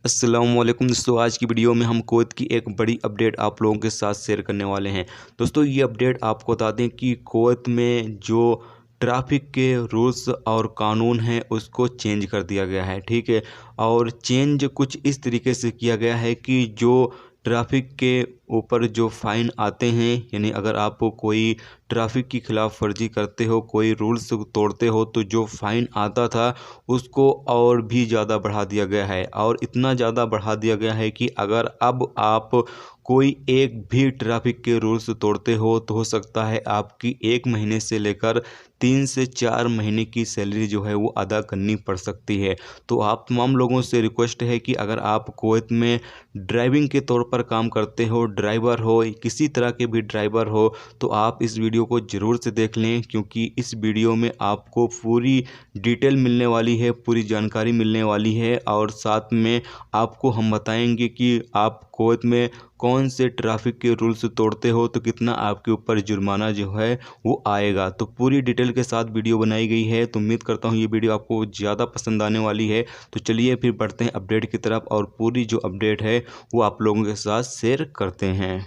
अस्सलामुअलैकुम दोस्तों, आज की वीडियो में हम कुवैत की एक बड़ी अपडेट आप लोगों के साथ शेयर करने वाले हैं। दोस्तों, ये अपडेट आपको बता दें कि कुवैत में जो ट्रैफिक के रूल्स और कानून हैं उसको चेंज कर दिया गया है। ठीक है, और चेंज कुछ इस तरीके से किया गया है कि जो ट्रैफिक के ऊपर जो फ़ाइन आते हैं, यानी अगर आप कोई ट्रैफिक की खिलाफ वर्जी करते हो, कोई रूल्स तोड़ते हो, तो जो फ़ाइन आता था उसको और भी ज़्यादा बढ़ा दिया गया है। और इतना ज़्यादा बढ़ा दिया गया है कि अगर अब आप कोई एक भी ट्रैफिक के रूल्स तोड़ते हो तो हो सकता है आपकी 1 महीने से लेकर 3 से 4 महीने की सैलरी जो है वो अदा करनी पड़ सकती है। तो आप तमाम लोगों से रिक्वेस्ट है कि अगर आप कुवैत में ड्राइविंग के तौर पर काम करते हो, ड्राइवर हो, किसी तरह के भी ड्राइवर हो, तो आप इस वीडियो को ज़रूर से देख लें, क्योंकि इस वीडियो में आपको पूरी डिटेल मिलने वाली है, पूरी जानकारी मिलने वाली है। और साथ में आपको हम बताएंगे कि आप कुवैत में कौन से ट्रैफिक के रूल्स तोड़ते हो तो कितना आपके ऊपर जुर्माना जो है वो आएगा। तो पूरी डिटेल के साथ वीडियो बनाई गई है, तो उम्मीद करता हूँ ये वीडियो आपको ज़्यादा पसंद आने वाली है। तो चलिए फिर बढ़ते हैं अपडेट की तरफ और पूरी जो अपडेट है वो आप लोगों के साथ शेयर करते हैं।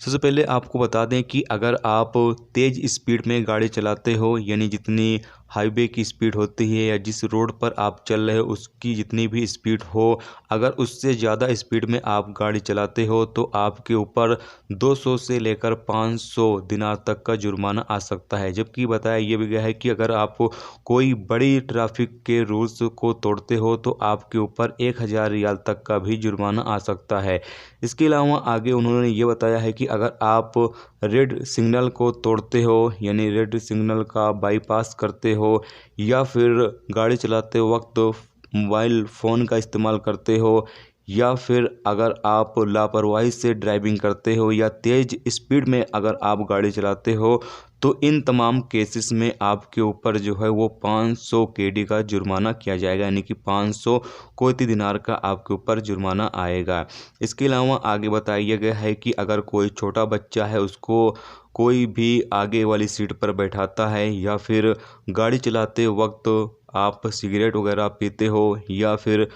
सबसे पहले आपको बता दें कि अगर आप तेज़ स्पीड में गाड़ी चलाते हो, यानी जितनी हाईवे की स्पीड होती है या जिस रोड पर आप चल रहे हो उसकी जितनी भी स्पीड हो, अगर उससे ज़्यादा स्पीड में आप गाड़ी चलाते हो तो आपके ऊपर 200 से लेकर 500 दिनार तक का जुर्माना आ सकता है। जबकि बताया ये भी गया है कि अगर आप कोई बड़ी ट्रैफिक के रूल्स को तोड़ते हो तो आपके ऊपर 1000 रियाल तक का भी जुर्माना आ सकता है। इसके अलावा आगे उन्होंने ये बताया है कि अगर आप रेड सिग्नल को तोड़ते हो, यानी रेड सिग्नल का बाईपास करते हो, या फिर गाड़ी चलाते वक्त मोबाइल फ़ोन का इस्तेमाल करते हो, या फिर अगर आप लापरवाही से ड्राइविंग करते हो या तेज़ स्पीड में अगर आप गाड़ी चलाते हो, तो इन तमाम केसेस में आपके ऊपर जो है वो 500 केडी का जुर्माना किया जाएगा, यानी कि 500 कुवैती दिनार का आपके ऊपर जुर्माना आएगा। इसके अलावा आगे बताया गया है कि अगर कोई छोटा बच्चा है उसको कोई भी आगे वाली सीट पर बैठाता है, या फिर गाड़ी चलाते वक्त आप सिगरेट वगैरह पीते हो, या फिर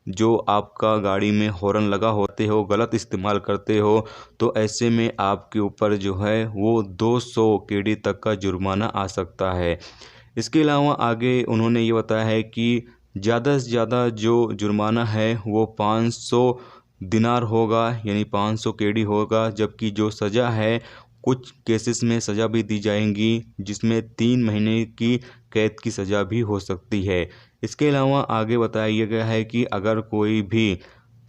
जो आपका गाड़ी में हॉर्न लगा होते हो गलत इस्तेमाल करते हो, तो ऐसे में आपके ऊपर जो है वो 200 केडी तक का जुर्माना आ सकता है। इसके अलावा आगे उन्होंने ये बताया है कि ज़्यादा से ज़्यादा जो जुर्माना है वो 500 दिनार होगा, यानी 500 केडी होगा। जबकि जो सज़ा है, कुछ केसेस में सज़ा भी दी जाएंगी जिसमें 3 महीने की कैद की सज़ा भी हो सकती है। इसके अलावा आगे बताया गया है कि अगर कोई भी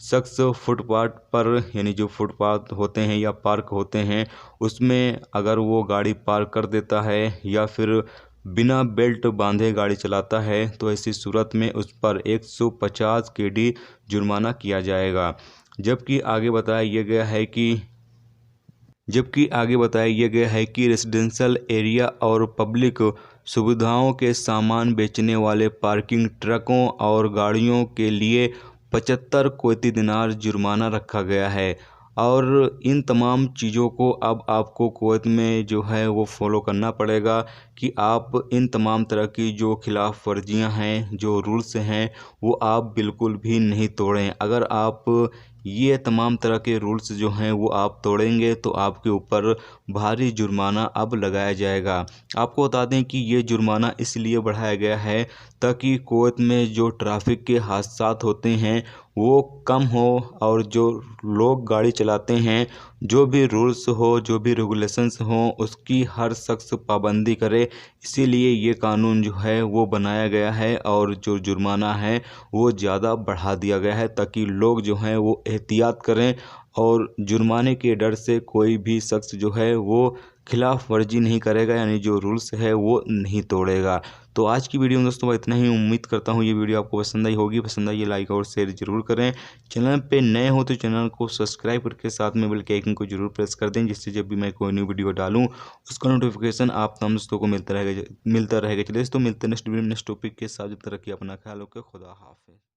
शख्स फुटपाथ पर, यानी जो फुटपाथ होते हैं या पार्क होते हैं, उसमें अगर वो गाड़ी पार्क कर देता है या फिर बिना बेल्ट बांधे गाड़ी चलाता है, तो ऐसी सूरत में उस पर 150 केडी जुर्माना किया जाएगा। जबकि आगे बताया गया है कि रेसिडेंशियल एरिया और पब्लिक सुविधाओं के सामान बेचने वाले पार्किंग ट्रकों और गाड़ियों के लिए 75 कुवैती दिनार जुर्माना रखा गया है। और इन तमाम चीज़ों को अब आपको कुवैत में जो है वो फॉलो करना पड़ेगा कि आप इन तमाम तरह की जो खिलाफ वर्जियाँ हैं, जो रूल्स हैं, वो आप बिल्कुल भी नहीं तोड़ें। अगर आप ये तमाम तरह के रूल्स जो हैं वो आप तोड़ेंगे तो आपके ऊपर भारी जुर्माना अब लगाया जाएगा। आपको बता दें कि ये जुर्माना इसलिए बढ़ाया गया है ताकि कुवैत में जो ट्रैफिक के हादसात होते हैं वो कम हो, और जो लोग गाड़ी चलाते हैं, जो भी रूल्स हो, जो भी रेगुलेशंस हों, उसकी हर शख्स पाबंदी करे। इसीलिए ये कानून जो है वो बनाया गया है और जो जुर्माना है वो ज़्यादा बढ़ा दिया गया है ताकि लोग जो हैं वो एहतियात करें और जुर्माने के डर से कोई भी शख्स जो है वो खिलाफ वर्जी नहीं करेगा, यानी जो रूल्स है वो नहीं तोड़ेगा। तो आज की वीडियो में दोस्तों मैं इतना ही। उम्मीद करता हूँ ये वीडियो आपको पसंद आई होगी। पसंद आई लाइक और शेयर जरूर करें। चैनल पे नए हो तो चैनल को सब्सक्राइब करके साथ में बेल के आइकन को जरूर प्रेस कर दें, जिससे जब भी मैं कोई न्यू वीडियो डालूँ उसका नोटिफिकेशन आप तमाम दोस्तों को मिलता रहेगा। चलिए दोस्तों, मिलते हैं नेक्स्ट वीडियो में नेक्स्ट टॉपिक के साथ। जब तक रखिए अपना ख्याल, ओके, खुदा हाफिज़।